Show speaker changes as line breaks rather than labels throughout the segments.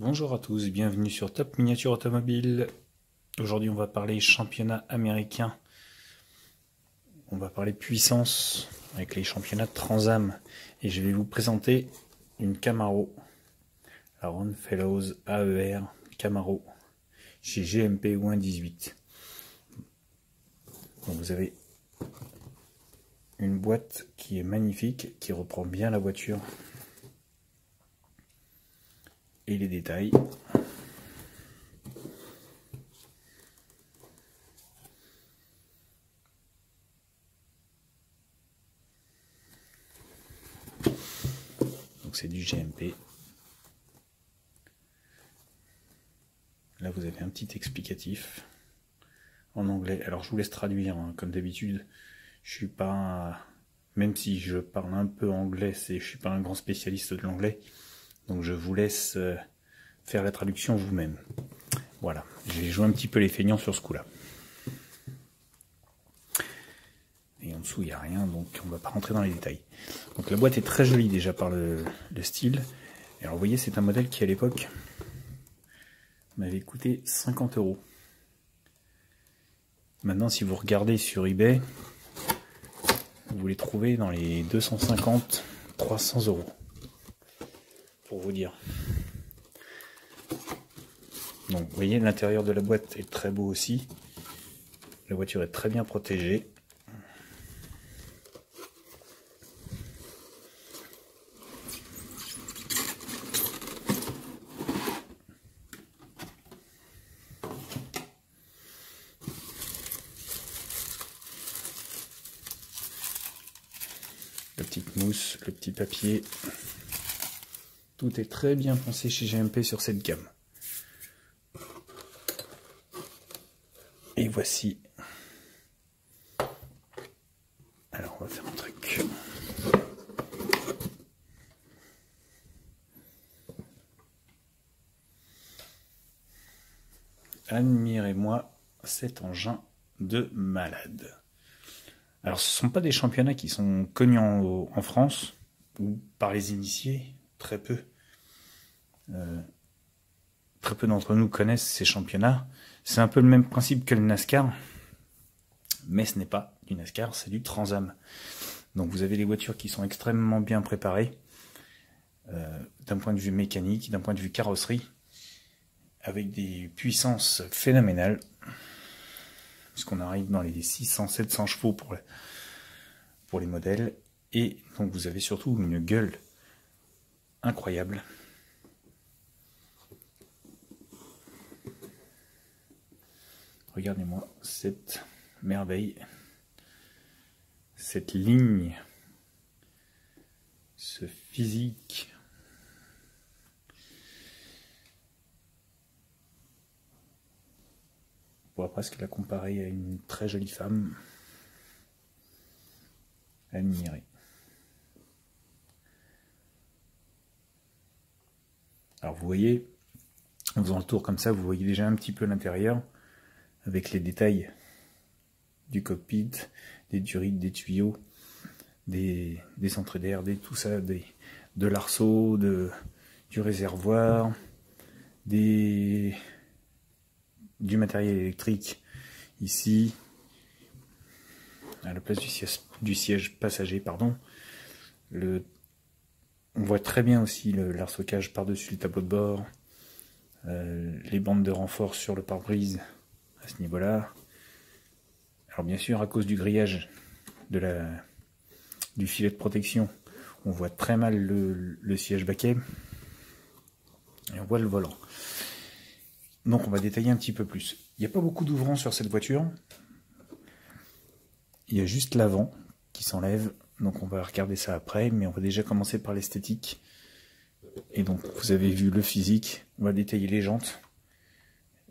Bonjour à tous, bienvenue sur Top Miniature Automobile. Aujourd'hui on va parler championnat américain. On va parler puissance avec les championnats de Trans-Am. Et je vais vous présenter une Camaro. La Longfellow AER Camaro chez GMP ou 118. Donc vous avez une boîte qui est magnifique, qui reprend bien la voiture. Et les détails. Donc c'est du GMP. Là vous avez un petit explicatif en anglais. Alors je vous laisse traduire, hein. Comme d'habitude, je suis pas, même si je parle un peu anglais, je suis pas un grand spécialiste de l'anglais. Donc je vous laisse faire la traduction vous-même. Voilà, j'ai joué un petit peu les feignants sur ce coup-là. Et en dessous, il n'y a rien, donc on ne va pas rentrer dans les détails. Donc la boîte est très jolie déjà par le style. Et alors vous voyez, c'est un modèle qui à l'époque m'avait coûté 50 €. Maintenant, si vous regardez sur eBay, vous les trouvez dans les 250, 300 €. Pour vous dire. Donc vous voyez, l'intérieur de la boîte est très beau aussi. La voiture est très bien protégée. La petite mousse, le petit papier. Tout est très bien pensé chez GMP sur cette gamme. Et voici. Alors on va faire un truc. Admirez-moi cet engin de malade. Alors ce ne sont pas des championnats qui sont connus en France, ou par les initiés, très peu. Très peu d'entre nous connaissent ces championnats. C'est un peu le même principe que le NASCAR, mais ce n'est pas du NASCAR, c'est du Trans-Am. Donc vous avez les voitures qui sont extrêmement bien préparées, d'un point de vue mécanique, d'un point de vue carrosserie, avec des puissances phénoménales, puisqu'on arrive dans les 600-700 chevaux pour les modèles, et donc vous avez surtout une gueule incroyable. Regardez-moi cette merveille, cette ligne, ce physique. On pourrait presque la comparer à une très jolie femme. Admirée. Alors vous voyez, en faisant le tour comme ça, vous voyez déjà un petit peu l'intérieur, avec les détails du cockpit, des durites, des tuyaux, des entrées d'air, tout ça, de l'arceau, du réservoir, du matériel électrique ici, à la place du siège passager, pardon. On voit très bien aussi l'arceaucage par-dessus le tableau de bord, les bandes de renfort sur le pare-brise à ce niveau-là. Alors bien sûr, à cause du grillage du filet de protection, on voit très mal le siège baquet et on voit le volant. Donc on va détailler un petit peu plus. Il n'y a pas beaucoup d'ouvrants sur cette voiture. Il y a juste l'avant qui s'enlève. Donc on va regarder ça après, mais on va déjà commencer par l'esthétique. Et donc vous avez vu le physique. On va détailler les jantes,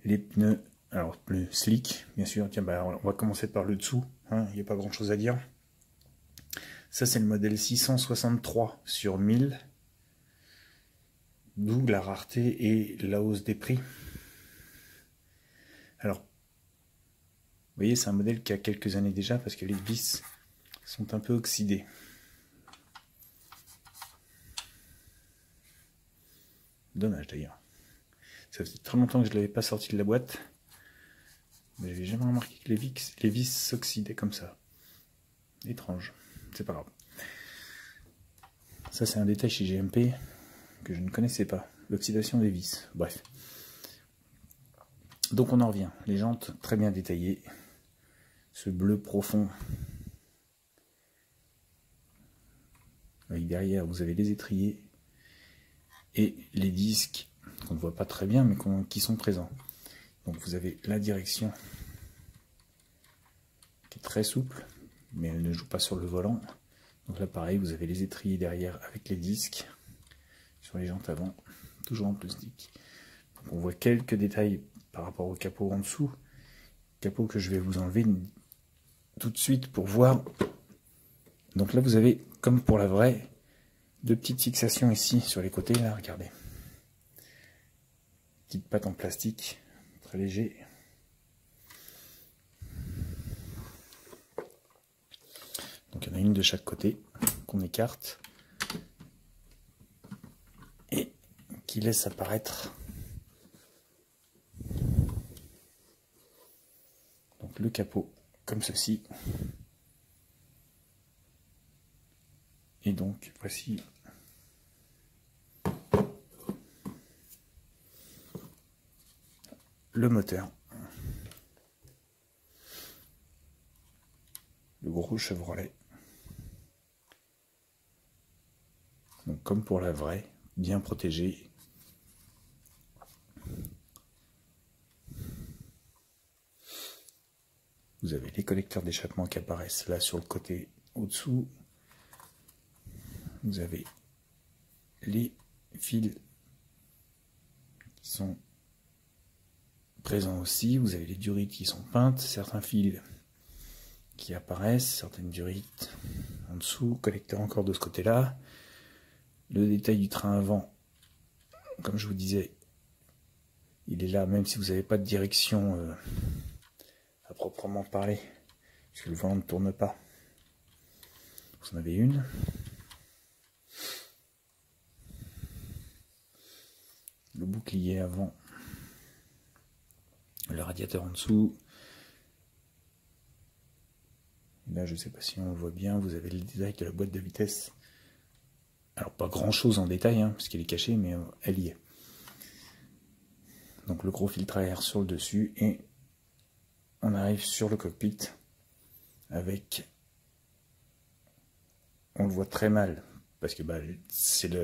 les pneus. Alors le slick, bien sûr. Tiens, on va commencer par le dessous. Hein, il n'y a pas grand chose à dire. Ça c'est le modèle 663 sur 1000. D'où la rareté et la hausse des prix. Alors, vous voyez, c'est un modèle qui a quelques années déjà parce que les vis sont un peu oxydées. Dommage d'ailleurs. Ça faisait très longtemps que je ne l'avais pas sorti de la boîte. Mais j'avais jamais remarqué que les vis s'oxydaient comme ça. Étrange. C'est pas grave. Ça, c'est un détail chez GMP que je ne connaissais pas. L'oxydation des vis. Bref. Donc on en revient. Les jantes très bien détaillées. Ce bleu profond. Avec derrière, vous avez les étriers et les disques qu'on ne voit pas très bien, mais qui sont présents. Donc vous avez la direction qui est très souple, mais elle ne joue pas sur le volant. Donc là, pareil, vous avez les étriers derrière avec les disques sur les jantes avant, toujours en plastique. Donc on voit quelques détails par rapport au capot en dessous. Capot que je vais vous enlever tout de suite pour voir. Donc là, vous avez, comme pour la vraie, deux petites fixations ici sur les côtés. Là, regardez. Petite patte en plastique, très léger. Donc il y en a une de chaque côté qu'on écarte et qui laisse apparaître donc le capot comme ceci. Et donc voici le moteur. Le gros Chevrolet. Donc comme pour la vraie, bien protégé. Vous avez les collecteurs d'échappement qui apparaissent là sur le côté au-dessous. Vous avez les fils qui sont présents aussi. Vous avez les durites qui sont peintes, certains fils qui apparaissent, certaines durites en dessous, collecteur encore de ce côté-là. Le détail du train avant, comme je vous disais, il est là, même si vous n'avez pas de direction à proprement parler, puisque le volant ne tourne pas. Vous en avez une. Le bouclier avant, le radiateur en dessous. Et là, je ne sais pas si on le voit bien, vous avez le détail de la boîte de vitesse. Alors, pas grand chose en détail, hein, parce qu'elle est cachée, mais elle y est. Donc, le gros filtre à air sur le dessus, et on arrive sur le cockpit avec. On le voit très mal, parce que c'est la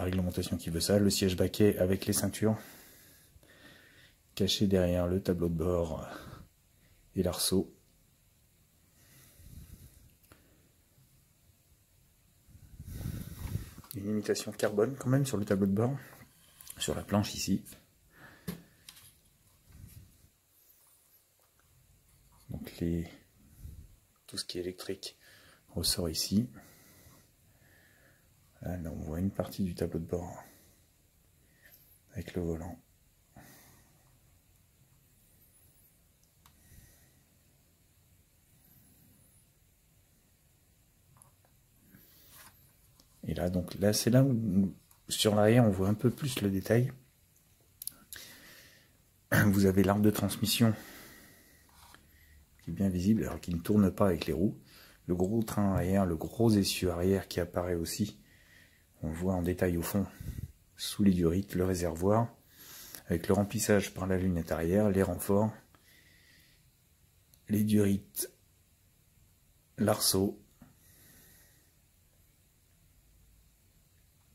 réglementation qui veut ça, le siège baquet avec les ceintures, caché derrière le tableau de bord et l'arceau. Une imitation carbone quand même sur le tableau de bord, sur la planche ici. Donc tout ce qui est électrique ressort ici. Là, on voit une partie du tableau de bord avec le volant. Et là, donc là, c'est là où sur l'arrière, on voit un peu plus le détail. Vous avez l'arbre de transmission qui est bien visible, alors qu'il ne tourne pas avec les roues. Le gros train arrière, le gros essieu arrière qui apparaît aussi. On le voit en détail au fond, sous les durites, le réservoir, avec le remplissage par la lunette arrière, les renforts, les durites, l'arceau,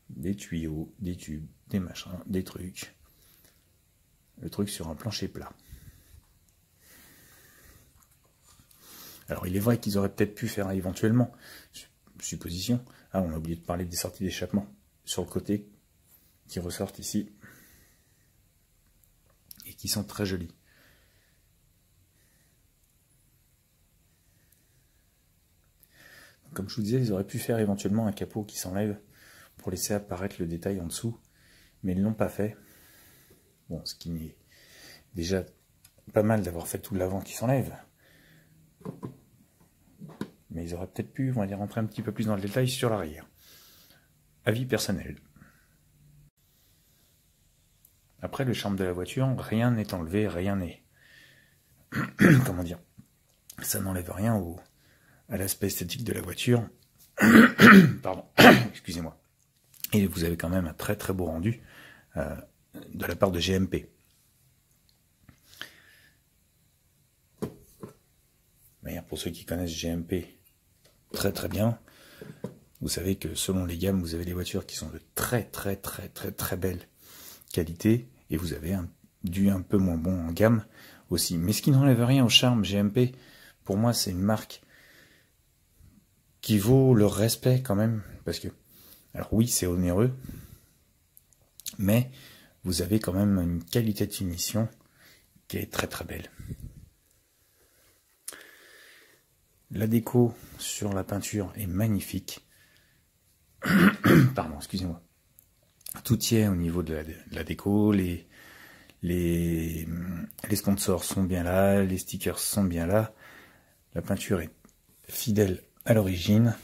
des tuyaux, des tubes, des machins, des trucs. Le truc sur un plancher plat. Alors il est vrai qu'ils auraient peut-être pu faire éventuellement, supposition, on a oublié de parler des sorties d'échappement sur le côté, qui ressortent ici, et qui sont très jolies. Comme je vous disais, ils auraient pu faire éventuellement un capot qui s'enlève pour laisser apparaître le détail en dessous, mais ils ne l'ont pas fait. Bon, ce qui est déjà pas mal d'avoir fait tout l'avant qui s'enlève. Mais ils auraient peut-être pu, on va dire, rentrer un petit peu plus dans le détail sur l'arrière. Avis personnel. Après, le charme de la voiture, rien n'est enlevé, rien n'est... Comment dire? Ça n'enlève rien à l'aspect esthétique de la voiture. Pardon, excusez-moi. Et vous avez quand même un très très beau rendu de la part de GMP. Mais pour ceux qui connaissent GMP très très bien, vous savez que selon les gammes, vous avez des voitures qui sont de très très très très très belle qualité, et vous avez du un peu moins bon en gamme aussi. Mais ce qui n'enlève rien au charme GMP, pour moi c'est une marque qui vaut le respect quand même, parce que, alors oui c'est onéreux, mais vous avez quand même une qualité de finition qui est très très belle. La déco sur la peinture est magnifique. Pardon, excusez-moi. Tout y est au niveau de la déco, les sponsors sont bien là, les stickers sont bien là. La peinture est fidèle à l'origine.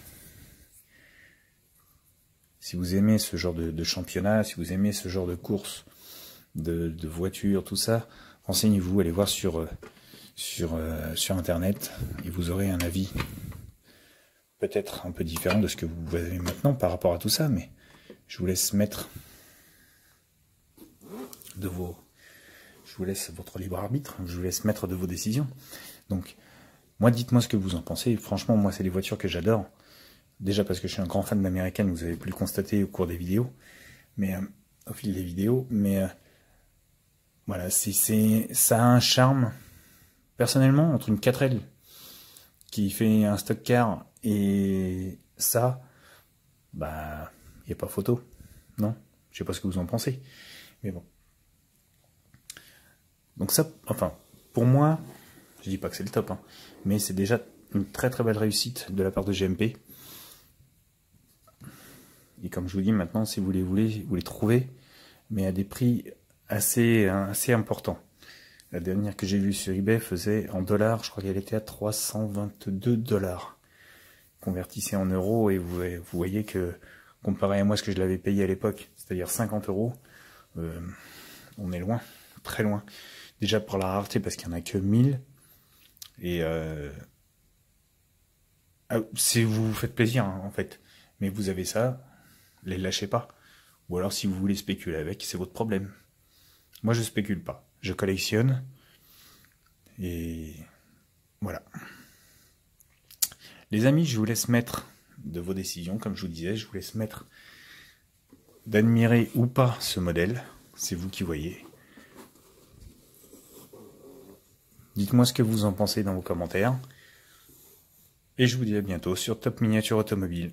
Si vous aimez ce genre de championnat, si vous aimez ce genre de course, de voiture, tout ça, renseignez-vous, allez voir sur internet et vous aurez un avis peut-être un peu différent de ce que vous avez maintenant par rapport à tout ça, mais je vous laisse mettre je vous laisse votre libre arbitre, je vous laisse mettre de vos décisions. Donc moi, dites-moi ce que vous en pensez. Franchement, moi c'est des voitures que j'adore, déjà parce que je suis un grand fan d'américaine, vous avez pu le constater au cours des vidéos, mais au fil des vidéos, mais voilà, ça a un charme. Personnellement, entre une 4L qui fait un stock car et ça, bah, il n'y a pas photo, non? Je sais pas ce que vous en pensez, mais bon. Donc ça, enfin, pour moi, je dis pas que c'est le top, hein, mais c'est déjà une très très belle réussite de la part de GMP. Et comme je vous dis maintenant, si vous les voulez, vous les trouvez, mais à des prix assez importants. La dernière que j'ai vue sur eBay faisait en dollars, je crois qu'elle était à 322 $. Convertissez en euros et vous voyez que, comparé à moi ce que je l'avais payé à l'époque, c'est-à-dire 50 €, on est loin, très loin. Déjà pour la rareté parce qu'il n'y en a que 1000. Et si vous vous faites plaisir hein, en fait. Mais vous avez ça, les lâchez pas. Ou alors si vous voulez spéculer avec, c'est votre problème. Moi je spécule pas. Je collectionne. Et voilà. Les amis, je vous laisse mettre de vos décisions. Comme je vous disais, je vous laisse mettre d'admirer ou pas ce modèle. C'est vous qui voyez. Dites-moi ce que vous en pensez dans vos commentaires. Et je vous dis à bientôt sur Top Miniature Automobile.